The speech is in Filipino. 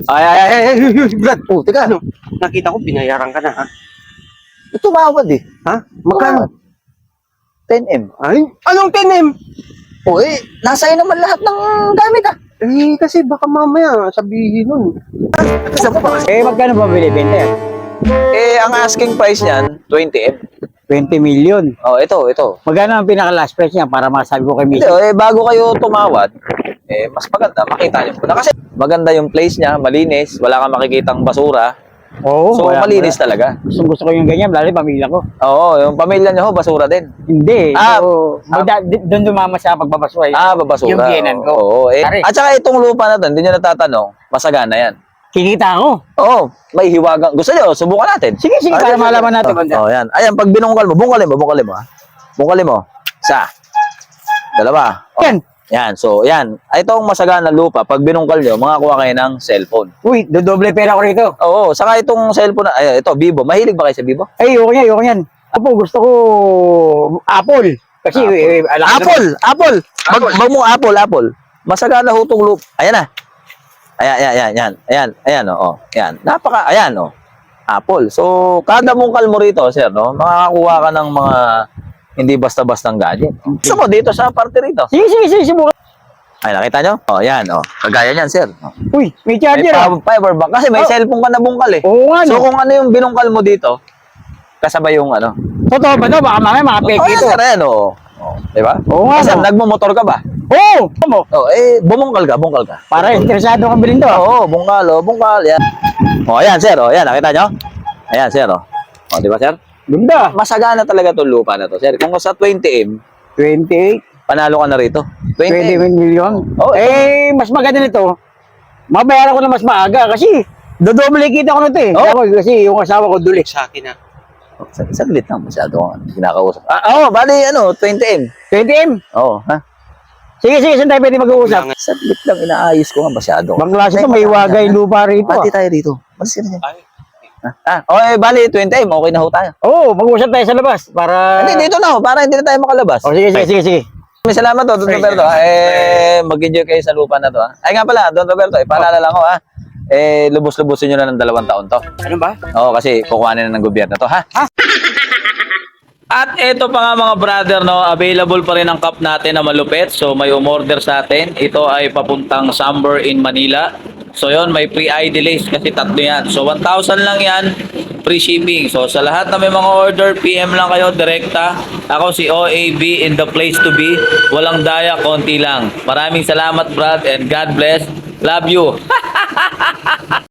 Brad. Oh, teka. Ano? Nakita ko, binayaran ka na, ha? Tumawad eh. Ha? Magkano? 10M. Ay, anong 10M? Oh, eh, nasa iyo naman lahat ng gamit ah. Eh, kasi baka mamaya sabihin nun. Magkano ba binibenta yan? Eh, ang asking price niyan, 20M. 20 million. Oh, ito. Magkano ang pinaka-last price niya para masabi ko kay Hindi, Mrs. bago kayo tumawad, mas maganda, makita niyo muna. Kasi maganda yung place niya, malinis, wala kang makikitang basura. Oo, So, malinis talaga. Gusto ko yung ganyan, lalo yung pamilya ko. Oo, yung pamilya niyo ho, basura din. Hindi. Ah, Doon dumama sa pagbabasura. Babasura. Yung biyenan ko. Oo, Pare. at saka itong lupa na to, hindi nyo natatanong, masagana yan. Kikita ako. Oo, may hiwagang. Gusto nyo, subukan natin. Sige, para malaman natin. Oh, yan. Ayan, pag binungkal mo, bungkalin mo, ha. Bungkalin mo. Isa. Dalawa. Oh. Yan. Yan, so yan. Itong masagana lupa, pag binungkal nyo, makakuha kayo ng cellphone. Uy, dodoble pera ko rito. Oo, saka itong cellphone, ito, Vivo. Mahilig ba kayo sa Vivo? Ay, ayoko yan. Ako, gusto ko Apple. Kasi, Apple. Bag mo Apple. Masagana ho itong lupa. Ayan na. Ayan, oo. Ayan. Ayan, oh. Apple. So, kada mungkal mo rito, sir, no, makakakuha ka ng mga hindi basta-bastang gadget. Gusto mo dito sa parte rito? Sige, subukan. Ay, nakita nyo? Oh, yan, oh. Kagaya niyan, sir. Uy, may May charger. power bank. Kasi may cellphone ka na bungkal eh. Oo nga, So, no. kung ano yung binungkal mo dito, kasabay yung ano. Totoo ba ito? Baka mamaya mga fake Oh, yan, ito. sir, ayan, oh. Diba? Oo nga, Kasi no. nagmumotor ka ba? Oo! Bumungkal ka. Para interesado kang bilhin to. Oo, bungkal, yan. Oh, ayan, sir, oh. Ayan, nakita nyo? Ayan, sir, oh. Oh, diba, sir? Ganda. Masagana talaga itong lupa na to, sir. Kung sa 20M, 28. panalo ka na rito. 20 20M. million. Oh, mas maganda nito. Mabayaran ko na mas maaga kasi dodoble kita ko nito eh. Oh. Kasi yung asawa ko dulik. Sa akin, ha? Saglit lang, masyado kang kinakausap. Bali, 20M. 20M. Oo, ha? Sige, saan tayo pwede mag-uusap? Saglit lang, inaayos ko nga masyado. Bang klase to, may wagay lupa rito. Pati tayo rito. Malis ka na dyan. Bali, 20M, okay na ho tayo. Oo, mag-uusap tayo sa labas para... Hindi, dito na ho, para hindi na tayo makalabas. Sige. May salamat Don Roberto. Mag-enjoy kayo sa lupa na to. Ay nga pala, Don Roberto, ipaalala lang ko ha. Lubos-lubusin nyo na ng 2 taon to. Ano ba? Oo, kasi kukuhanin na ng gobyerno to, ha? At eto pa nga mga brother, no, available pa rin ang cup natin na malupit. So may umorder sa atin. Ito ay papuntang Samber in Manila. So yon, may free ID list kasi 3 yan. So 1,000 lang yan, free shipping. So sa lahat na may mga order, PM lang kayo direkta. Ako si OAB in the place to be. Walang daya, konti lang. Maraming salamat Brad and God bless. Love you.